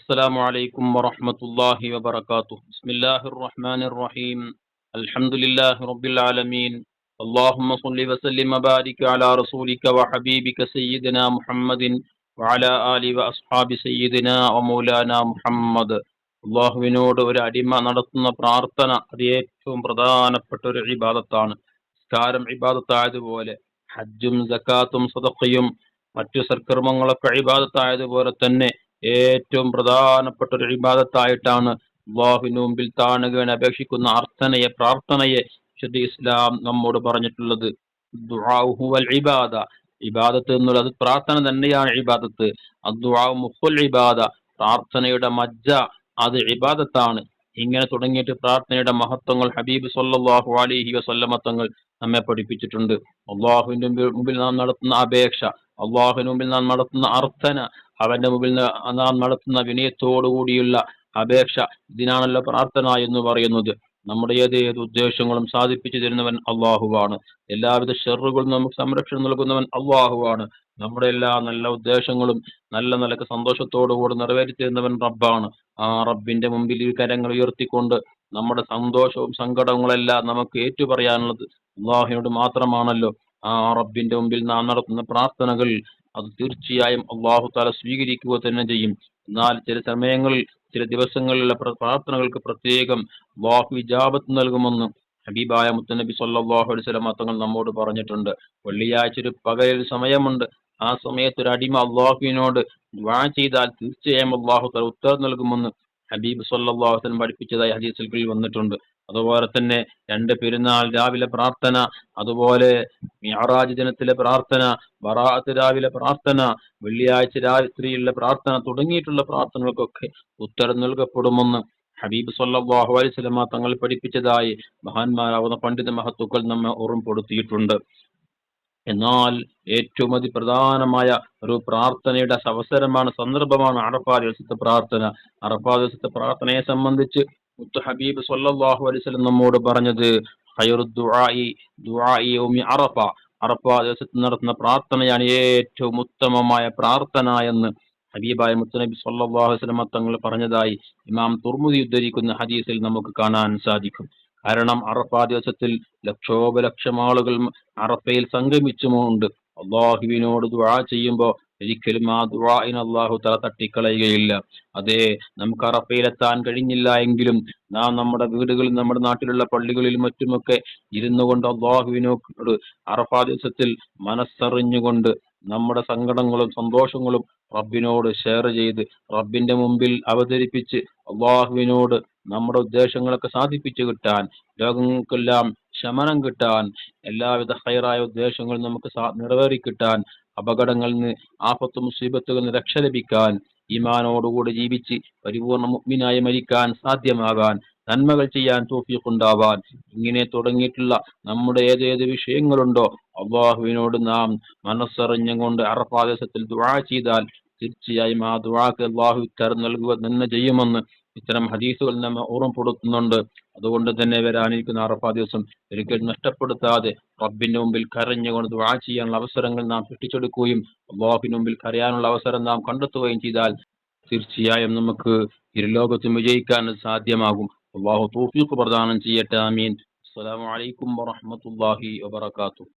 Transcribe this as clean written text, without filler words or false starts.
السلام عليكم ورحمة الله وبركاته. بسم الله الرحمن الرحيم. الحمد لله رب العالمين. اللهم صل وسلم وبارك على رسولك وحبيبك سيدنا محمد وعلى آله وأصحاب سيدنا ومولانا محمد. അള്ളാഹുവിനോട് ഒരു അടിമ നടത്തുന്ന പ്രാർത്ഥന അത് ഏറ്റവും പ്രധാനപ്പെട്ട ഒരു ഇബാദത്താണ്. നിസ്കാരം ഇബാദത്തായതുപോലെ ഹജ്ജും സക്കാത്തും സദഖയും മറ്റു സൽക്കർമ്മങ്ങളൊക്കെ ഇബാദത്തായതുപോലെ തന്നെ ഏറ്റവും പ്രധാനപ്പെട്ട ഒരു ഇബാദത്തായിട്ടാണ് അള്ളാഹുവിന് മുമ്പിൽ താണുകയാണ് അപേക്ഷിക്കുന്ന പ്രാർത്ഥനയെ വിശുദ്ധ ഇസ്ലാം നമ്മോട് പറഞ്ഞിട്ടുള്ളത്. ദുആഉ ഹുവൽ ഇബാദ, ഇബാദത്ത് എന്നുള്ളത് പ്രാർത്ഥന തന്നെയാണ് ഇബാദത്ത്. അദ്ദുആഉ മുഖുൽ ഇബാദ, പ്രാർത്ഥനയുടെ മജ്ജ അത് ഇബാദത്താണ്. ഇങ്ങനെ തുടങ്ങിയിട്ട് പ്രാർത്ഥനയുടെ മഹത്വങ്ങൾ ഹബീബ് സല്ലല്ലാഹു അലൈഹി വസല്ലമ തങ്ങൾ നമ്മെ പഠിപ്പിച്ചിട്ടുണ്ട്. അള്ളാഹുവിന്റെ മുമ്പിൽ നാം നടത്തുന്ന അപേക്ഷ, അള്ളാഹുവിന് മുമ്പിൽ നാം നടത്തുന്ന അർത്ഥന, അവന്റെ മുമ്പിൽ നാം നടത്തുന്ന വിനയത്തോടുകൂടിയുള്ള അപേക്ഷ, ഇതിനാണല്ലോ പ്രാർത്ഥന എന്ന് പറയുന്നത്. നമ്മുടെ ഏതേത് ഉദ്ദേശങ്ങളും സാധിപ്പിച്ചു തരുന്നവൻ അള്ളാഹുവാണ്. എല്ലാവിധ ഷെറുകളും നമുക്ക് സംരക്ഷണം നൽകുന്നവൻ അള്ളാഹുവാണ്. നമ്മുടെ എല്ലാ നല്ല ഉദ്ദേശങ്ങളും നല്ല നിലക്ക് സന്തോഷത്തോടുകൂടി നിറവേറ്റി തരുന്നവൻ റബ്ബാണ്. ആ റബ്ബിന്റെ മുമ്പിൽ ഈ കരങ്ങൾ ഉയർത്തിക്കൊണ്ട് നമ്മുടെ സന്തോഷവും സങ്കടങ്ങളെല്ലാം നമുക്ക് ഏറ്റുപറയാനുള്ളത് അള്ളാഹുവിനോട് മാത്രമാണല്ലോ. ആ റബ്ബിന്റെ മുമ്പിൽ നാം നടത്തുന്ന പ്രാർത്ഥനകൾ അത് തീർച്ചയായും അള്ളാഹു താല സ്വീകരിക്കുക തന്നെ ചെയ്യും. എന്നാൽ ചില സമയങ്ങളിൽ ചില ദിവസങ്ങളിലുള്ള പ്രാർത്ഥനകൾക്ക് പ്രത്യേകം അള്ളാഹു ഇജാബത്ത് നൽകുമെന്ന് ഹബീബായ മുത്തനബി സല്ലല്ലാഹു അലൈഹി വസല്ലം തങ്ങൾ നമ്മോട് പറഞ്ഞിട്ടുണ്ട്. വെള്ളിയാഴ്ച ഒരു പകൽ സമയമുണ്ട്. ആ സമയത്ത് ഒരു അടിമ അള്ളാഹുവിനോട് ദുആ ചെയ്താൽ തീർച്ചയായും അള്ളാഹു താല ഉത്തരം നൽകുമെന്ന് ഹബീബ് സല്ലല്ലാഹു അലൈഹി വസല്ലം പഠിപ്പിച്ചതായി ഹദീസുകളിൽ വന്നിട്ടുണ്ട്. അതുപോലെ തന്നെ രണ്ട് പെരുന്നാൾ രാവിലെ പ്രാർത്ഥന, അതുപോലെ മിഅ്റാജ് ദിനത്തിലെ പ്രാർത്ഥന, ബറാഅത്ത് രാവിലെ പ്രാർത്ഥന, വെള്ളിയാഴ്ച രാത്രിയിലുള്ള പ്രാർത്ഥന തുടങ്ങിയിട്ടുള്ള പ്രാർത്ഥനകൾക്കൊക്കെ ഉത്തരം നൽകപ്പെടുമെന്ന് ഹബീബ് സല്ലല്ലാഹു അലൈഹി വസല്ലം തങ്ങൾ പഠിപ്പിച്ചതായി മഹാന്മാരാവുന്ന പണ്ഡിത മഹത്തുക്കൾ നമ്മെ ഓർമ്മപ്പെടുത്തിയിട്ടുണ്ട്. എന്നാൽ ഏറ്റവും അതിപ്രധാനമായ ഒരു പ്രാർത്ഥനയുടെ അവസരമാണ്, സന്ദർഭമാണ് അറഫാ ദിവസത്തെ പ്രാർത്ഥന. അറഫാ ദിവസത്തെ പ്രാർത്ഥനയെ സംബന്ധിച്ച് മുത്ത് ഹബീബ് സല്ലല്ലാഹു അലൈഹി വസല്ലം നമ്മോട് പറഞ്ഞത് ഖൈറു ദുആഇ യൗമി അറഫ, അറഫാ ദിവസത്തിൽ നടത്തുന്ന പ്രാർത്ഥനയാണ് ഏറ്റവും ഉത്തമമായ പ്രാർത്ഥന എന്ന് ഹബീബായ മുത്തനബി സല്ലല്ലാഹു അലൈഹി വസല്ലം തങ്ങൾ പറഞ്ഞതായി ഇമാം തുർമുദി ഉദ്ധരിക്കുന്ന ഹദീസിൽ നമുക്ക് കാണാൻ സാധിക്കും. കാരണം അറഫാ ദിവസത്തിൽ ലക്ഷോപലക്ഷം ആളുകൾ അറഫയിൽ സംഗമിച്ചുമുണ്ട്. അള്ളാഹുവിനോട് ദുആ ചെയ്യുമ്പോൾ ഒരിക്കലും ആ ദുആഇനെ അള്ളാഹു തആല തട്ടിക്കളയുകയില്ല. അതേ, നമുക്ക് അറഫയിലെത്താൻ കഴിഞ്ഞില്ല എങ്കിലും നാം നമ്മുടെ വീടുകളിൽ, നമ്മുടെ നാട്ടിലുള്ള പള്ളികളിലും മറ്റുമൊക്കെ ഇരുന്നു കൊണ്ട് അള്ളാഹുവിനോട് അറഫാ ദിവസത്തിൽ മനസ്സറിഞ്ഞുകൊണ്ട് നമ്മുടെ സങ്കടങ്ങളും സന്തോഷങ്ങളും റബ്ബിനോട് ഷെയർ ചെയ്ത് റബ്ബിന്റെ മുമ്പിൽ അവതരിപ്പിച്ച് അള്ളാഹുവിനോട് നമ്മുടെ ഉദ്ദേശങ്ങളൊക്കെ സാധിപ്പിച്ചു കിട്ടാൻ, രോഗങ്ങൾക്കെല്ലാം ശമനം കിട്ടാൻ, എല്ലാവിധ ഹൈറായ ഉദ്ദേശങ്ങളും നമുക്ക് നിറവേറി കിട്ടാൻ, അപകടങ്ങളിൽ നിന്ന്, ആപത്ത് മുസീബത്തുകളിൽ നിന്ന് രക്ഷ ലഭിക്കാൻ, ഈമാനോടുകൂടി ജീവിച്ച് പരിപൂർണ മുഅ്മിനായി മരിക്കാൻ സാധ്യമാകാൻ, നന്മകൾ ചെയ്യാൻ തൗഫീഖ് ഉണ്ടാവാൻ, ഇങ്ങനെ തുടങ്ങിയിട്ടുള്ള നമ്മുടെ ഏതേത് വിഷയങ്ങളുണ്ടോ അള്ളാഹുവിനോട് നാം മനസ്സറിഞ്ഞുകൊണ്ട് അറഫാ ദിവസത്തിൽ ദുആ ചെയ്താൽ തീർച്ചയായും ആ ദുആക്ക് അള്ളാഹു ഉത്തരം നൽകുക തന്നെ ചെയ്യുമെന്ന് ഇത്തരം ഹദീസുകൾ നമ്മെ ഓർമ്മപ്പെടുത്തുന്നുണ്ട്. അതുകൊണ്ട് തന്നെ വരാനിരിക്കുന്ന അറഫാ ദിവസം ഒരിക്കലും നഷ്ടപ്പെടുത്താതെ റബ്ബിന്റെ മുമ്പിൽ കരഞ്ഞുകൊണ്ട് ദുആ ചെയ്യാനുള്ള അവസരങ്ങൾ നാം സൃഷ്ടിച്ചെടുക്കുകയും അള്ളാഹുവിന്റെ മുമ്പിൽ കരയാനുള്ള അവസരം നാം കണ്ടെത്തുകയും ചെയ്താൽ തീർച്ചയായും നമുക്ക് ഇരുലോകത്തും വിജയിക്കാൻ സാധ്യമാകും. അള്ളാഹു തൗഫീഖ് പ്രദാനം ചെയ്യട്ടെ. ആമീൻ. അസ്സലാമു അലൈക്കും വറഹ്മത്തുള്ളാഹി വബറകാതുഹു.